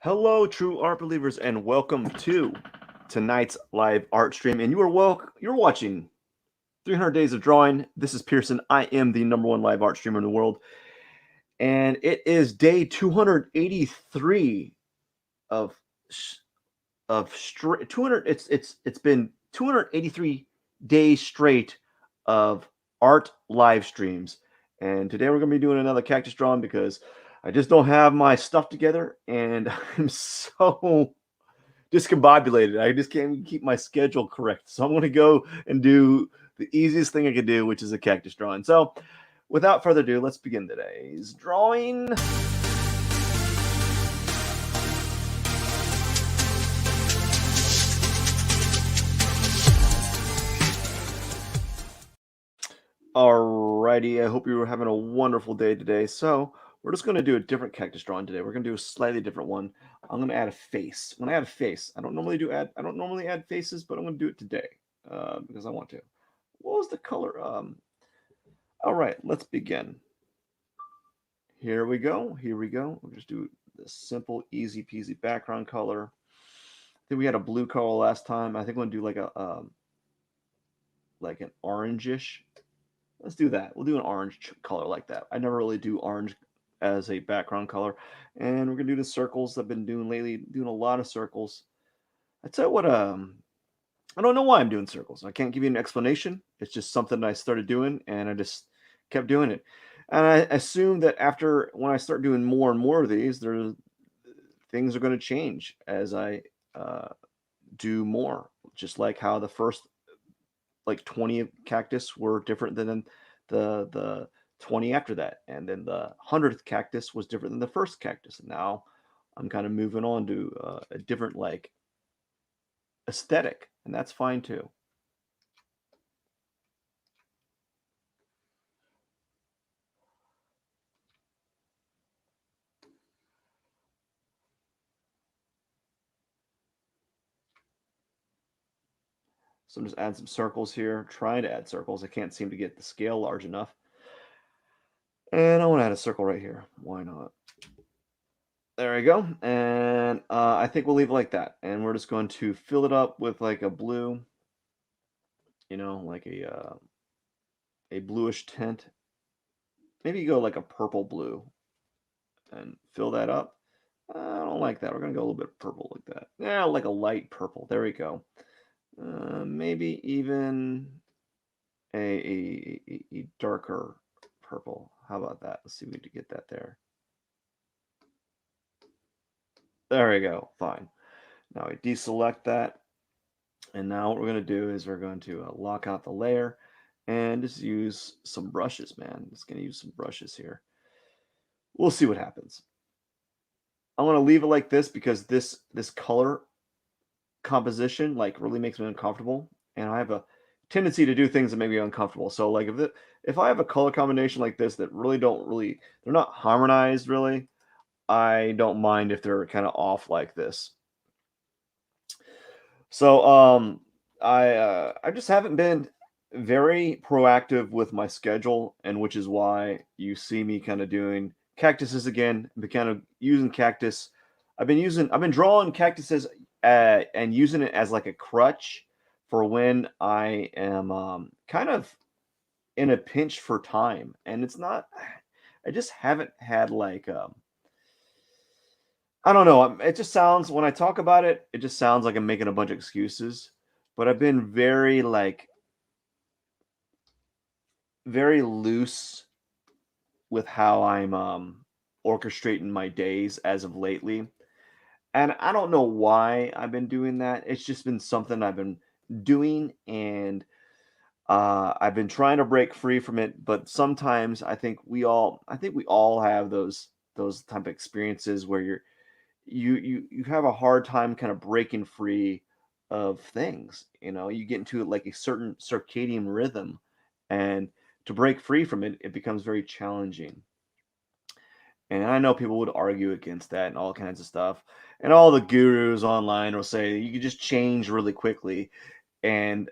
Hello, true art believers, and welcome to tonight's live art stream. And you're watching 300 Days of Drawing. This is Pierson. I am the number one live art streamer in the world, and it is day 283 of straight 200. It's been 283 days straight of art live streams, and today we're gonna be doing another cactus drawing because I just don't have my stuff together, and I'm so discombobulated. I just can't keep my schedule correct. So I'm going to go and do the easiest thing I could do, which is a cactus drawing. So without further ado, let's begin today's drawing. Alrighty, I hope you're having a wonderful day today. So we're just going to do a different cactus drawing today. We're going to do a slightly different one. I'm going to add a face. I'm going to add a face. I don't normally add faces, but I'm going to do it today because I want to. What was the color? All right, let's begin. Here we go. We'll just do the simple, easy peasy background color. I think we had a blue color last time. I think we'll do like like an orangish. Let's do that. We'll do an orange color like that. I never really do orange as a background color. And we're gonna do the circles I've been doing lately, doing a lot of circles. I tell you what, I don't know why I'm doing circles. I can't give you an explanation. It's just something I started doing and I just kept doing it. And I assume that when I start doing more and more of these, things are going to change as I do more. Just like how the first like 20 cactus were different than the 20 after that, and then the 100th cactus was different than the first cactus. And now I'm kind of moving on to a different like aesthetic, and that's fine too. So I'm just adding some circles here, trying to add circles. I can't seem to get the scale large enough. And I want to add a circle right here. Why not? There we go. And I think we'll leave it like that. And we're just going to fill it up with like a blue, like a bluish tint. Maybe you go like a purple blue and fill that up. I don't like that. We're going to go a little bit purple like that. Yeah, like a light purple. There we go. Maybe even a darker purple. How about that? Let's see if we can get that there. There we go. Fine. Now we deselect that. And now what we're going to do is we're going to lock out the layer and just use some brushes, man. Just going to use some brushes here. We'll see what happens. I want to leave it like this because this color composition like really makes me uncomfortable, and I have a tendency to do things that make me uncomfortable. So like if I have a color combination like this that they're not harmonized really, I don't mind if they're kind of off like this. So I just haven't been very proactive with my schedule, and which is why you see me kind of doing cactuses again, but kind of using cactus. I've been drawing cactuses and using it as like a crutch for when I am kind of in a pinch for time, and it's not. I just haven't had like I don't know. It just sounds when I talk about it, it just sounds like I'm making a bunch of excuses. But I've been very loose with how I'm orchestrating my days as of lately. And I don't know why I've been doing that. It's just been something I've been doing, and I've been trying to break free from it. But sometimes I think we all have those type of experiences where you have a hard time kind of breaking free of things. You get into like a certain circadian rhythm, and to break free from it, it becomes very challenging. And I know people would argue against that and all kinds of stuff. And all the gurus online will say you can just change really quickly. And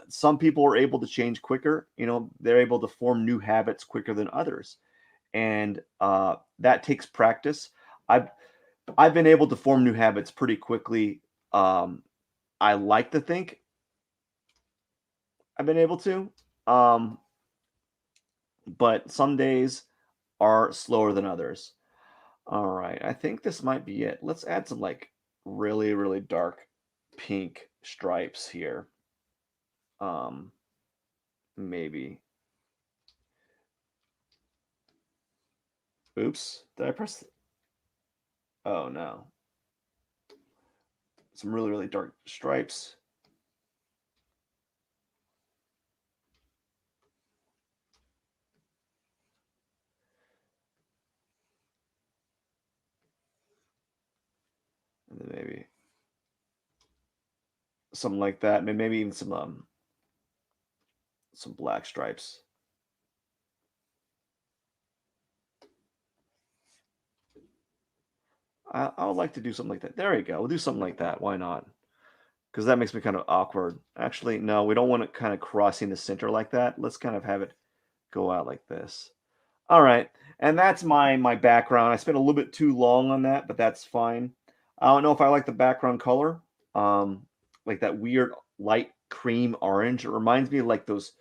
some people are able to change quicker. They're able to form new habits quicker than others. And that takes practice. I I've been able to form new habits pretty quickly. Um, I like to think I've been able to, um, but some days are slower than others. All right, I think this might be it. Let's add some like really, really dark pink stripes here. Um, maybe. Oops, did I press? Oh no, some really, really dark stripes. And then maybe something like that. Maybe even some black stripes. I would like to do something like that. There we go. We'll do something like that. Why not? Because that makes me kind of awkward. Actually, no, we don't want it kind of crossing the center like that. Let's kind of have it go out like this. All right, and that's my background. I spent a little bit too long on that, but that's fine. I don't know if I like the background color, um, like that weird light cream orange. It reminds me of like those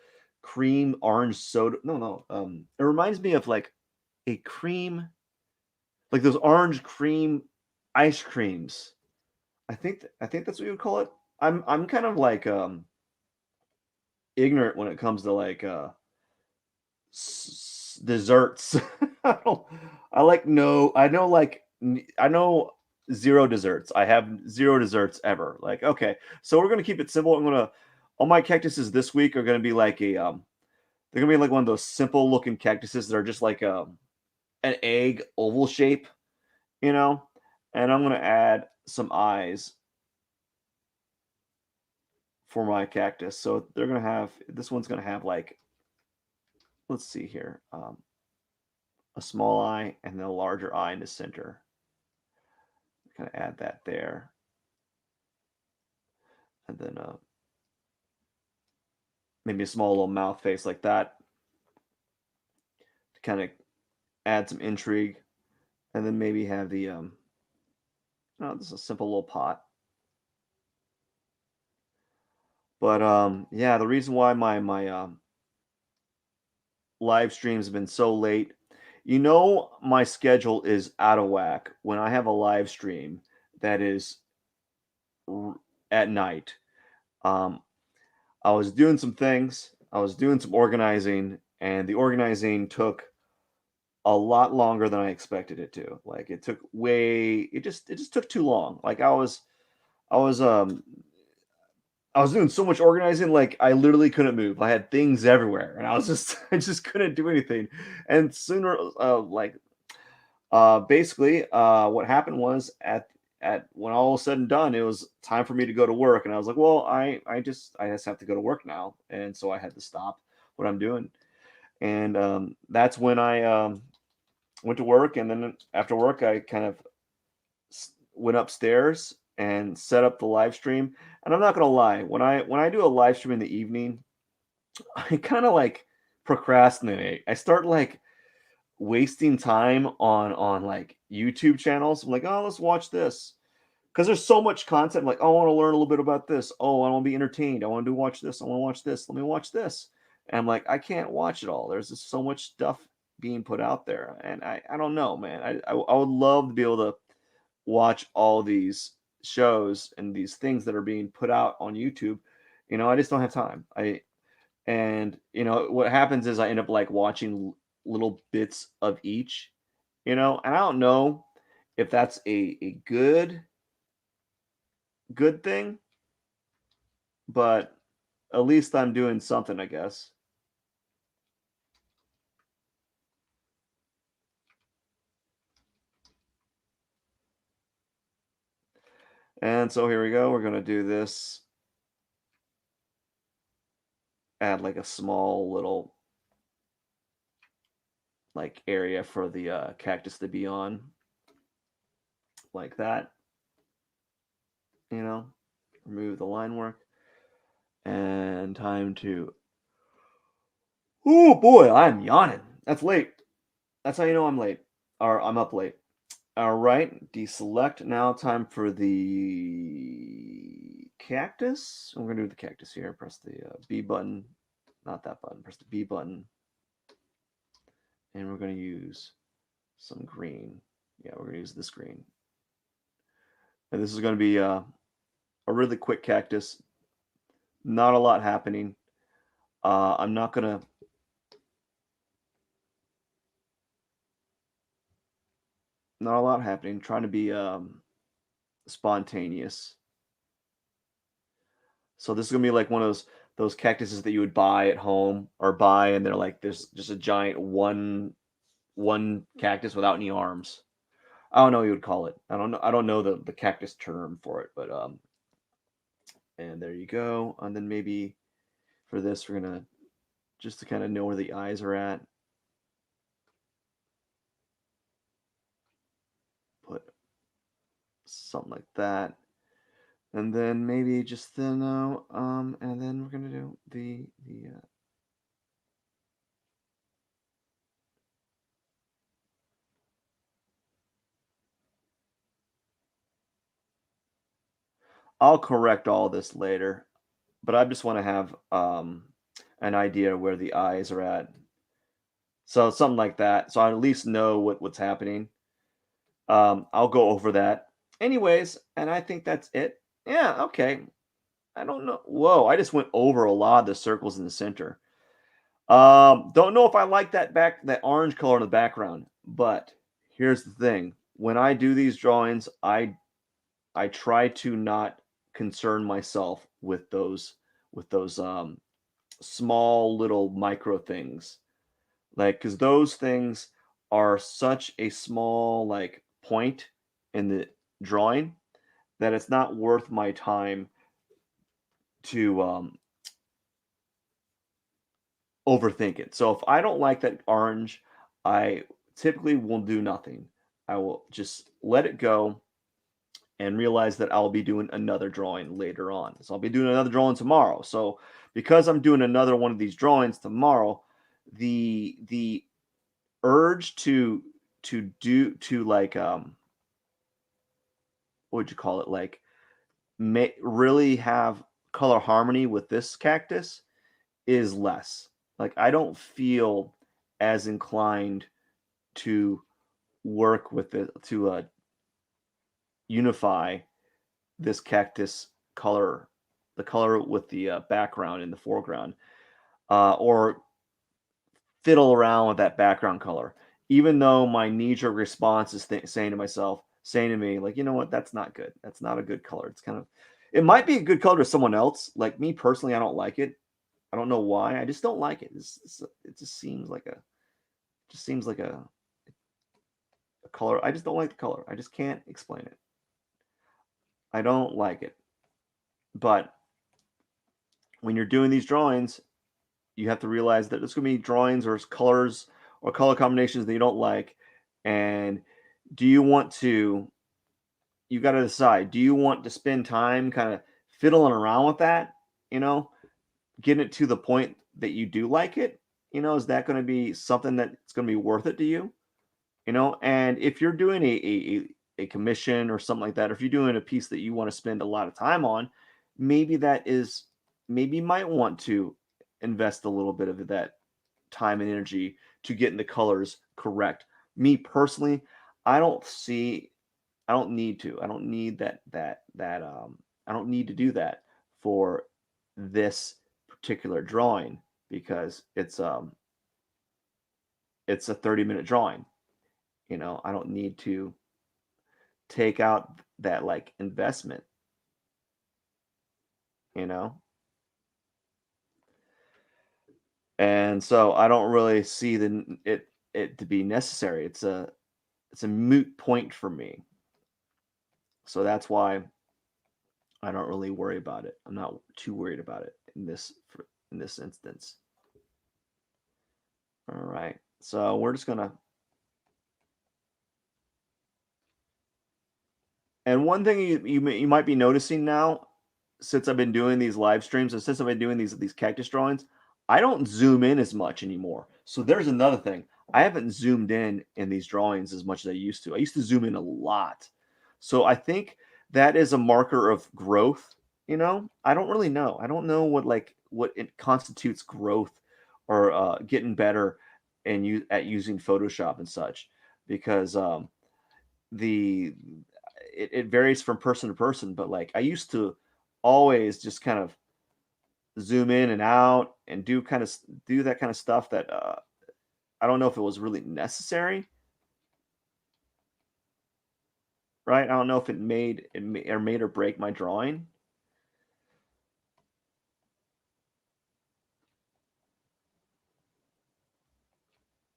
cream orange soda. No, no. It reminds me of like a cream, like those orange cream ice creams. I think that's what you would call it. I'm kind of like ignorant when it comes to like desserts. I don't. I like no. I know like I know zero desserts. I have zero desserts ever. Like okay, so we're gonna keep it simple. I'm gonna all my cactuses this week are gonna be like a they're gonna be like one of those simple looking cactuses that are just like an egg oval shape, you know. And I'm gonna add some eyes for my cactus. So they're gonna have this one's gonna have like let's see here, a small eye and then a larger eye in the center. Kind of add that there, and then maybe a small little mouth face like that to kind of add some intrigue, and then maybe have the no, this is a simple little pot. But yeah, the reason why my live streams have been so late, my schedule is out of whack when I have a live stream that is at night. Um, I was doing some things. I was doing some organizing, and the organizing took a lot longer than I expected it to. Like it took way. It just took too long. Like I was I was doing so much organizing. Like I literally couldn't move. I had things everywhere, and I was just I just couldn't do anything. And sooner, basically, what happened was at when all was said and done, it was time for me to go to work, and I was like, well, I just have to go to work now, and so I had to stop what I'm doing, and that's when I went to work, and then after work, I kind of went upstairs and set up the live stream. And I'm not gonna lie, when I do a live stream in the evening, I kind of like procrastinate. I start like wasting time on like YouTube channels. I'm like, oh, let's watch this because there's so much content. I'm like, oh, I want to learn a little bit about this. Oh, I want to be entertained. I want to watch this. I want to watch this. Let me watch this. And I'm like, I can't watch it all. There's just so much stuff being put out there, and I don't know, man. I would love to be able to watch all these shows and these things that are being put out on YouTube. I just don't have time. What happens is I end up like watching little bits of each, and I don't know if that's a good thing, but at least I'm doing something, I guess. And so here we go. We're gonna do this. Add like a small little like area for the cactus to be on, like that. You know, remove the line work, and time to. Oh boy, I'm yawning. That's late. That's how you know I'm late, or I'm up late. All right, deselect. Now time for the cactus. We're gonna do the cactus here. Press the B button, not that button. Press the B button, and we're gonna use some green. Yeah, we're gonna use this green. And this is gonna be a really quick cactus. Not a lot happening. I'm not gonna. Not a lot happening. Trying to be spontaneous. So this is gonna be like one of those cactuses that you would buy at home or buy, and they're like there's just a giant one cactus without any arms. I don't know what you would call it. I don't know the cactus term for it, but and there you go. And then maybe for this we're gonna just to kind of know where the eyes are at. Put something like that. And then maybe just thin out, and then we're gonna do the I'll correct all this later, but I just want to have an idea where the eyes are at. So something like that. So I at least know what's happening. I'll go over that. Anyways, and I think that's it. Yeah, okay. I don't know. Whoa, I just went over a lot of the circles in the center. Don't know if I like that orange color in the background, but here's the thing. When I do these drawings, I try to not concern myself with those small little micro things. Like cuz those things are such a small like point in the drawing that it's not worth my time to overthink it. So if I don't like that orange, I typically will do nothing. I will just let it go and realize that I'll be doing another drawing later on. So I'll be doing another drawing tomorrow. So because I'm doing another one of these drawings tomorrow, the urge to like what would you call it, like really have color harmony with this cactus is less. Like I don't feel as inclined to work with it to unify this cactus color, the color with the background in the foreground, or fiddle around with that background color. Even though my knee-jerk response is saying to myself, saying to me, like, you know what, that's not good. That's not a good color. It's kind of, it might be a good color to someone else. Like me personally, I don't like it. I don't know why. I just don't like it. It just seems like a color. I just don't like the color. I just can't explain it. I don't like it. But when you're doing these drawings, you have to realize that there's going to be drawings or colors or color combinations that you don't like. And do you want to, you got to decide, do you want to spend time kind of fiddling around with that, you know, getting it to the point that you do like it? You know, is that going to be something that's going to be worth it to you? You know, and if you're doing a commission or something like that, or if you're doing a piece that you want to spend a lot of time on, maybe that is, maybe you might want to invest a little bit of that time and energy to getting the colors correct. Me personally, I don't see, I don't need to. I don't need I don't need to do that for this particular drawing because it's a 30-minute drawing. You know, I don't need to take out that like investment, you know? And so I don't really see it to be necessary. It's a moot point for me. So that's why I don't really worry about it. I'm not too worried about it in this instance. All right. So we're just gonna. And one thing you might be noticing now, since I've been doing these live streams and since I've been doing these cactus drawings, I don't zoom in as much anymore. So there's another thing. I haven't zoomed in these drawings as much as I used to. I used to zoom in a lot. So I think that is a marker of growth, you know? I don't really know. I don't know what it constitutes growth or getting better and you at using Photoshop and such because the it varies from person to person, but like I used to always just kind of zoom in and out and do that kind of stuff that I don't know if it was really necessary, right? I don't know if or made or break my drawing.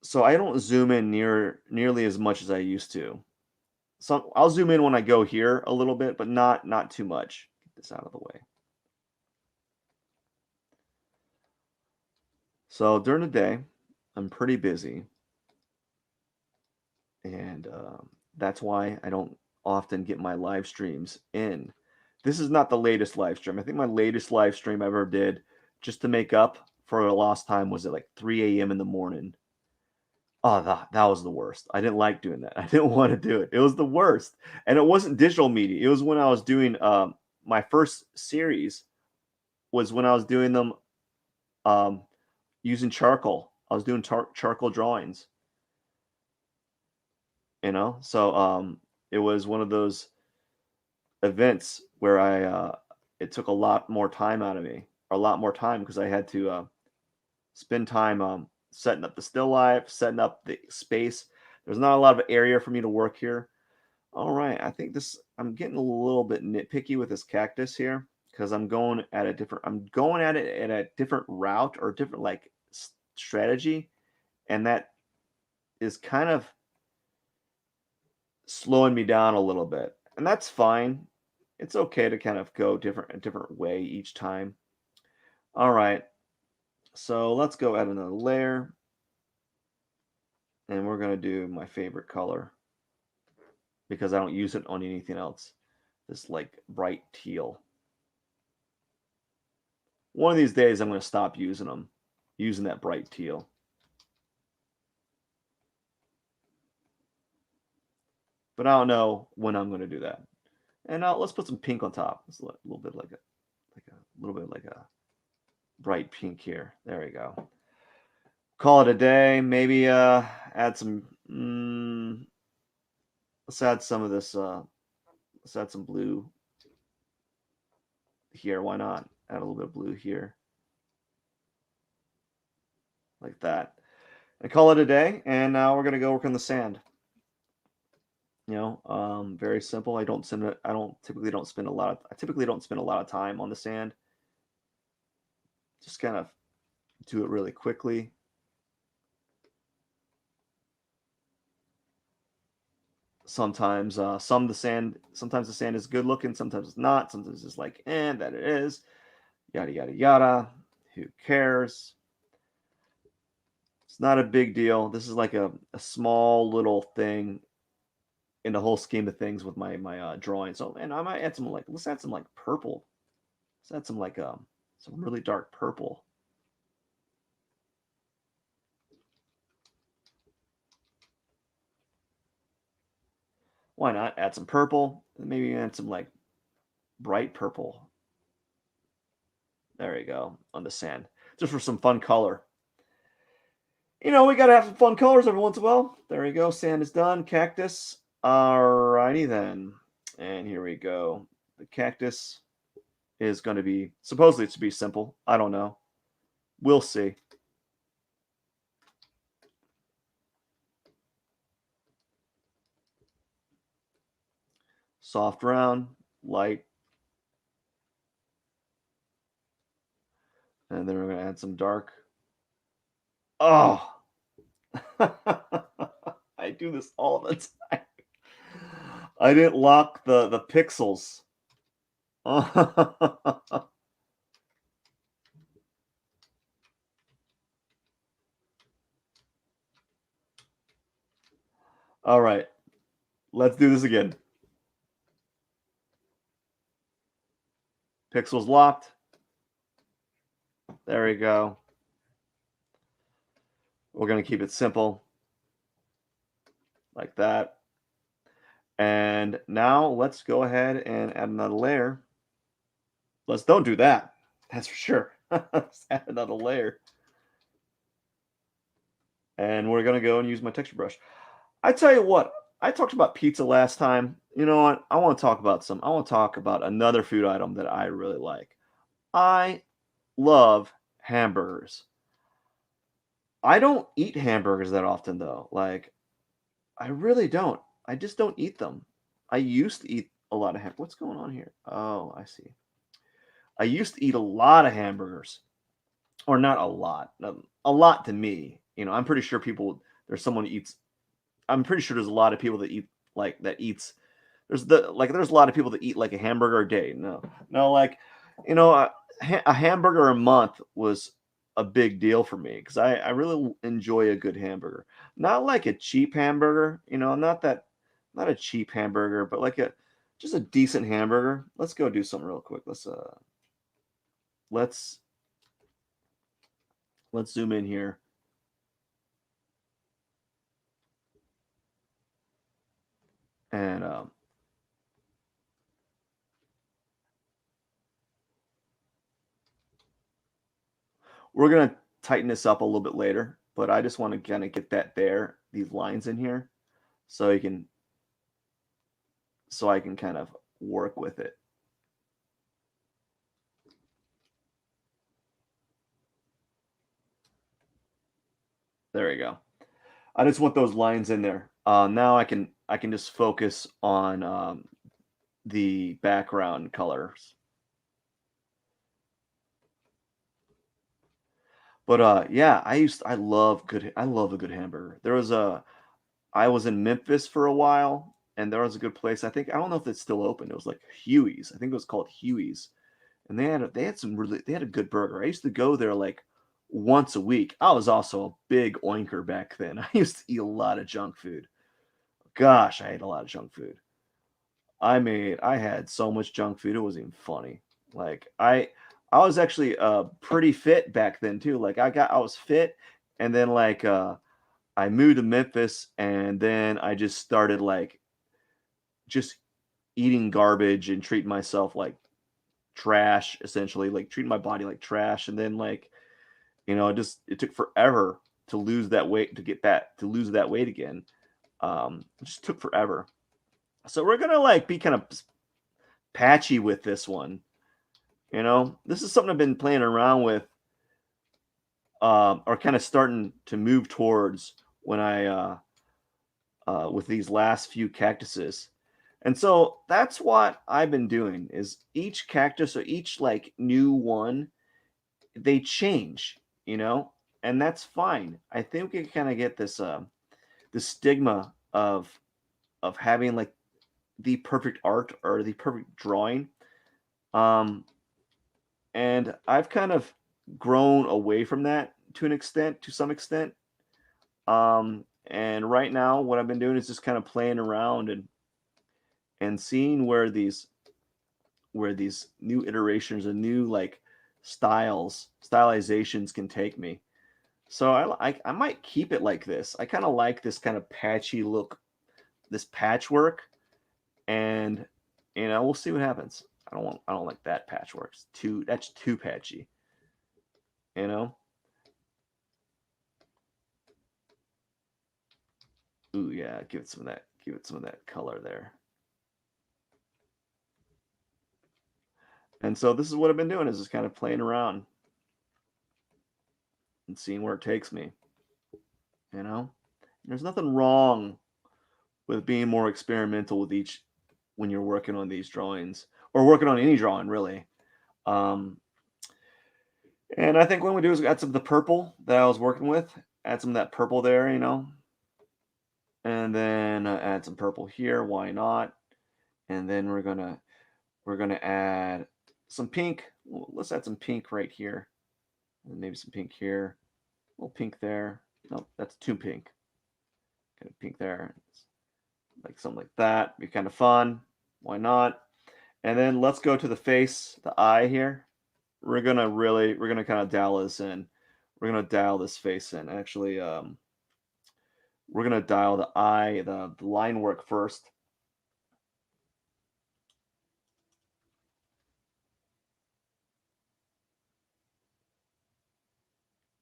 So I don't zoom in nearly as much as I used to. So I'll zoom in when I go here a little bit, but not too much. Get this out of the way. So during the day, I'm pretty busy, and that's why I don't often get my live streams in. This is not the latest live stream. I think my latest live stream I ever did, just to make up for a lost time, was at like 3 a.m. in the morning. Oh, that was the worst. I didn't like doing that. I didn't want to do it. It was the worst, and it wasn't digital media. It was when I was doing my first series was when I was doing them um, using charcoal. I was doing charcoal drawings. So it was one of those events where it took a lot more time out of me, or a lot more time because I had to spend time setting up the still life, setting up the space. There's not a lot of area for me to work here. All right, I think I'm getting a little bit nitpicky with this cactus here because I'm going at it at a different route or different like strategy, and that is kind of slowing me down a little bit. And that's fine. It's okay to kind of go a different way each time. All right. So let's go add another layer, and we're going to do my favorite color because I don't use it on anything else. This like bright teal. One of these days I'm going to stop using that bright teal. But I don't know when I'm going to do that. And let's put some pink on top. It's a little bit like a bright pink here. There we go. Call it a day. Maybe add some. Let's add some of this. Let's add some blue here. Why not? Add a little bit of blue here, like that, and call it a day. And now we're gonna go work on the sand. Very simple. I don't typically don't spend a lot of. I typically don't spend a lot of time on the sand. Just kind of do it really quickly. Sometimes sometimes the sand is good looking, sometimes it's not, sometimes it's like that it is, yada yada yada. Who cares? It's not a big deal. This is like a small little thing in the whole scheme of things with my drawing. So, and I might add some like, let's add some like purple. Let's add some like some really dark purple. Why not add some purple and maybe add some like bright purple? There you go, on the sand, just for some fun color. We gotta have some fun colors every once in a while. There we go. Sand is done. Cactus. Alrighty then. And here we go. The cactus is going to be supposedly to be simple. I don't know. We'll see. Soft round, light. And then we're going to add some dark. Oh, I do this all the time. I didn't lock the pixels. All right, let's do this again. Pixels locked. There we go. We're gonna keep it simple like that. And now let's go ahead and add another layer. Let's don't do that. That's for sure. Let's add another layer. And we're gonna go and use my texture brush. I tell you what, I talked about pizza last time. You know what? I want to talk about another food item that I really like. I love hamburgers. I don't eat hamburgers that often though. Like I really don't. I just don't eat them. I used to eat a lot of ham. What's going on here? Oh, I see. I used to eat a lot of hamburgers, or not a lot. A lot to me. You know, I'm pretty sure people. There's someone who eats. I'm pretty sure there's a lot of people that eat like that eats. There's a lot of people that eat like a hamburger a day. No, no, like you know a hamburger a month was a big deal for me because I really enjoy a good hamburger. Not like a cheap hamburger, you know, not a cheap hamburger, but like a just a decent hamburger. Let's go do something real quick. Let's let's zoom in here. And we're gonna tighten this up a little bit later, but I just want to kind of get that there, these lines in here, so you can so I can kind of work with it. There you go. I just want those lines in there. Now I can just focus on the background colors. But yeah, I love a good hamburger. I was in Memphis for a while, and there was a good place. I don't know if it's still open. It was like Huey's. I think it was called Huey's, and they had some really they had a good burger. I used to go there like once a week. I was also a big oinker back then. I used to eat a lot of junk food. Gosh, I ate a lot of junk food. I had so much junk food, it wasn't even funny. Like, I was actually, pretty fit back then too, like, I was fit, and then, I moved to Memphis, and then I just started, just eating garbage and treating myself like trash, essentially, like, treating my body like trash, and then, it took forever to lose that weight to lose that weight again. It just took forever. So we're gonna, be kind of patchy with this one. You know, this is something I've been playing around with, or kind of starting to move towards when with these last few cactuses. And so that's what I've been doing is each cactus or each new one, they change, you know, and that's fine. I think we can kind of get the stigma of having like the perfect art or the perfect drawing. Um, And I've kind of grown away from that to some extent. And right now, what I've been doing is just kind of playing around and seeing where these new iterations and new stylizations can take me. So I might keep it like this. I kind of like this kind of patchy look, this patchwork, and we'll see what happens. I don't like that patchwork. That's too patchy. You know. Ooh, yeah, give it some of that color there. And so this is what I've been doing is just kind of playing around and seeing where it takes me, you know? There's nothing wrong with being more experimental with each when you're working on these drawings or working on any drawing really. Um, and I think what we do is add some of the purple that I was working with, add some of that purple there, and then add some purple here. Why not? And then we're gonna add some pink. Well, let's add some pink right here, and maybe some pink here. A little pink there. Nope, that's too pink. Kind of pink there, like something like that. Be kind of fun. Why not? And then let's go to the face, the eye here. We're gonna kind of dial this in. We're gonna dial this face in. Actually, we're gonna dial the eye, the line work first.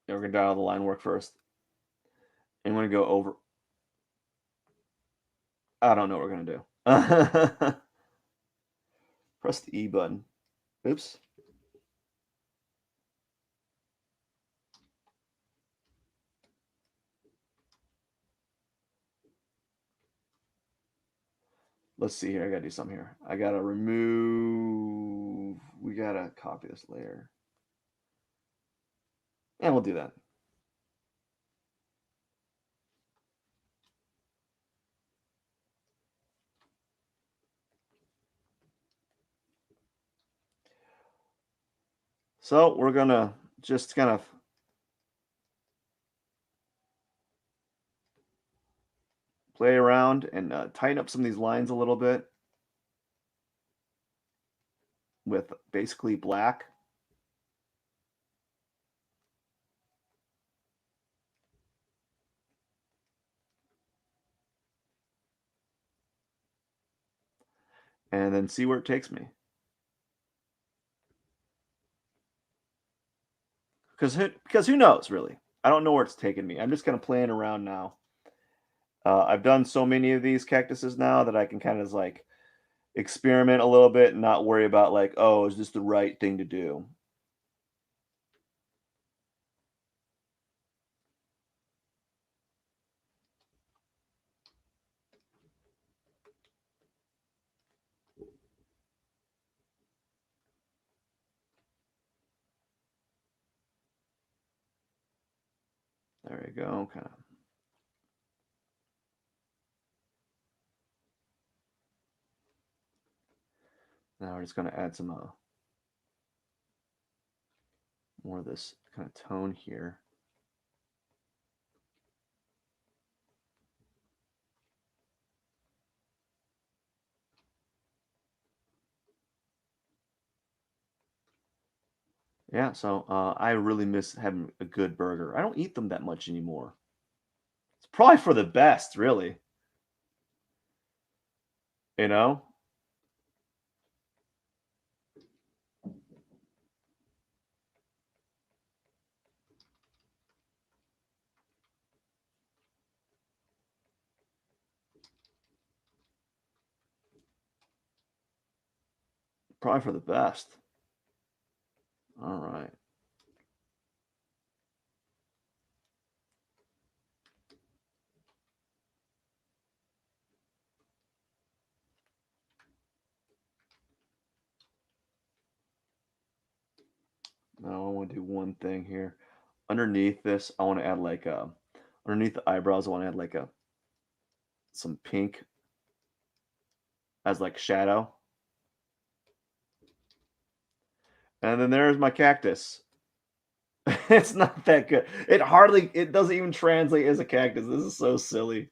Yeah, we're gonna dial the line work first. And we're gonna go over. I don't know what we're gonna do. Press the E button. Oops. Let's see here. I gotta do something here. I gotta remove. We gotta copy this layer. And we'll do that. So we're gonna just kind of play around and tighten up some of these lines a little bit with basically black. And then see where it takes me. Because who knows, really? I don't know where it's taking me. I'm just kind of playing around now. I've done so many of these cactuses now that I can kind of like experiment a little bit and not worry about like, oh, is this the right thing to do? There you go. Kind of. Now we're just going to add some more of this kind of tone here. Yeah, so I really miss having a good burger. I don't eat them that much anymore. It's probably for the best, really. You know, probably for the best. All right. Now I want to do one thing here. Underneath this, I want to add like underneath the eyebrows, I want to add like a some pink as like shadow. And then there's my cactus. It's not that good. It doesn't even translate as a cactus. This is so silly.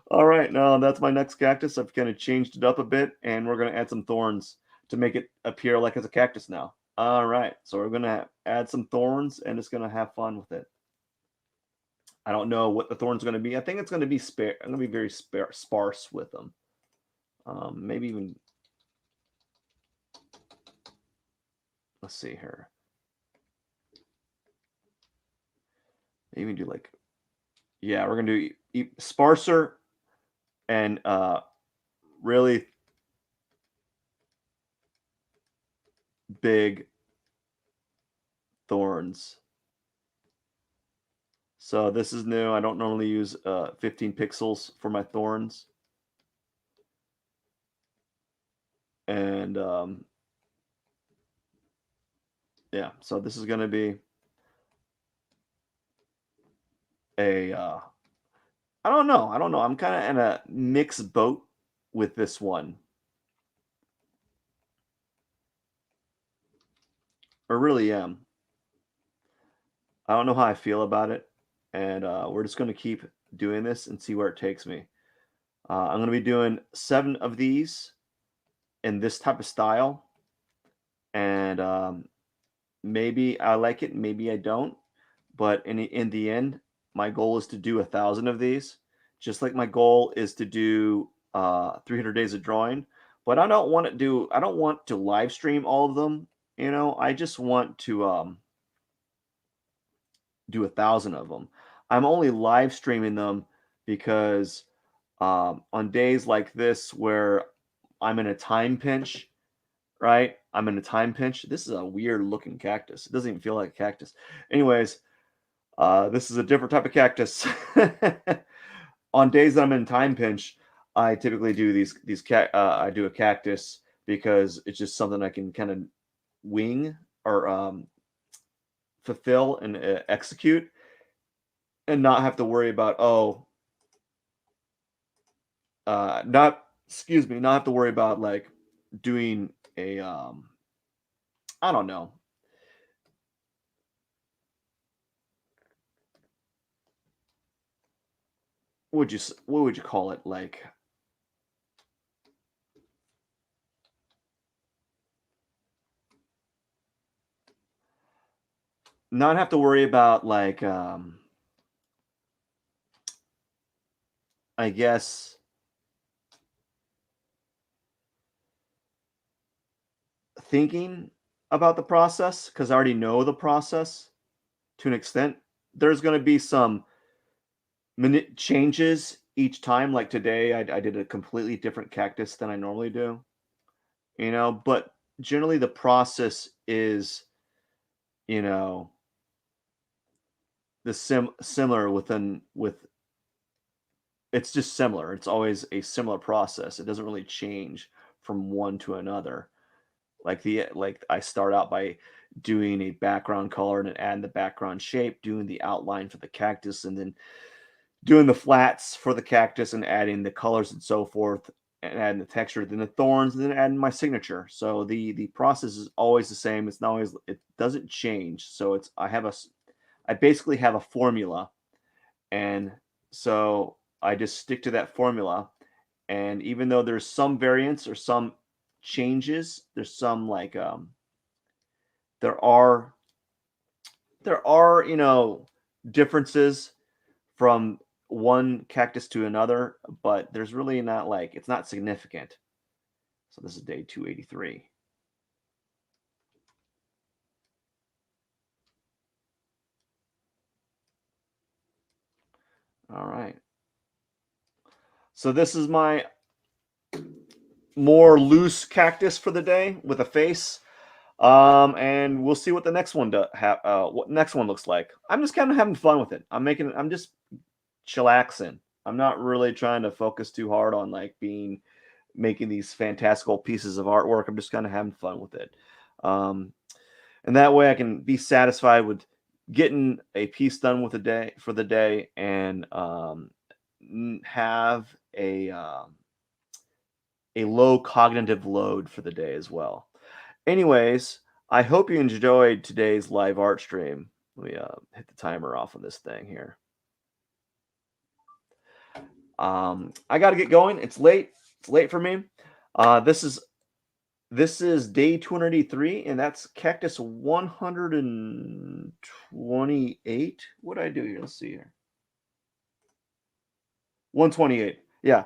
All right, now that's my next cactus. I've kind of changed it up a bit, and we're going to add some thorns to make it appear like it's a cactus now. All right, so we're going to add some thorns, and it's going to have fun with it. I don't know what the thorns are going to be. I think it's going to be spare. I'm going to be very sparse with them. Maybe even, let's see here. Maybe do like, yeah, we're going to do sparser and really big thorns. So this is new. I don't normally use 15 pixels for my thorns. And yeah, so this is going to be a I don't know. I don't know. I'm kind of in a mixed boat with this one. I really am. I don't know how I feel about it, and we're just going to keep doing this and see where it takes me. I'm going to be doing 7 of these in this type of style, and maybe I like it, maybe I don't. but in the end, my goal is to do 1,000 of these, just like my goal is to do 300 days of drawing. But I don't want to live stream all of them. I just want to do 1,000 of them. I'm only live streaming them because on days like this where I'm in a time pinch, right? I'm in a time pinch. This is a weird looking cactus. It doesn't even feel like a cactus. Anyways, this is a different type of cactus. On days that I'm in time pinch, I typically do I do a cactus because it's just something I can kind of wing or fulfill and execute, and not have to worry about not excuse me, not have to worry about like doing a I don't know. What would you call it? Like not have to worry about like I guess thinking about the process because I already know the process to an extent. There's going to be some changes each time. Like today, I did a completely different cactus than I normally do, but generally the process is, you know, the similar with it's just similar. It's always a similar process. It doesn't really change from one to another. Like I start out by doing a background color and adding the background shape, doing the outline for the cactus, and then doing the flats for the cactus and adding the colors and so forth, and adding the texture, then the thorns, and then adding my signature. So the process is always the same. It's not always it doesn't change. So I basically have a formula, and so I just stick to that formula. And even though there's some variance or some changes, there's some like there are differences from one cactus to another, but there's really not like it's not significant. So this is day 283. All right. So this is my more loose cactus for the day with a face. And we'll see what the next one what next one looks like. I'm just kind of having fun with it. I'm just chillaxing. I'm not really trying to focus too hard on like making these fantastical pieces of artwork. I'm just kind of having fun with it. Um, and that way I can be satisfied with getting a piece done with the day for the day and have a low cognitive load for the day as well. Anyways, I hope you enjoyed today's live art stream. Let me hit the timer off on this thing here. I got to get going. It's late. It's late for me. This is day 283, and that's Cactus 128. What did I do here? Let's see here. 128. Yeah.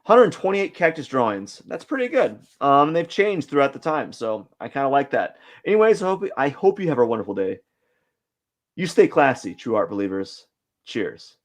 128 cactus drawings. That's pretty good. They've changed throughout the time, so I kind of like that. Anyways, I hope you have a wonderful day. You stay classy, true art believers. Cheers.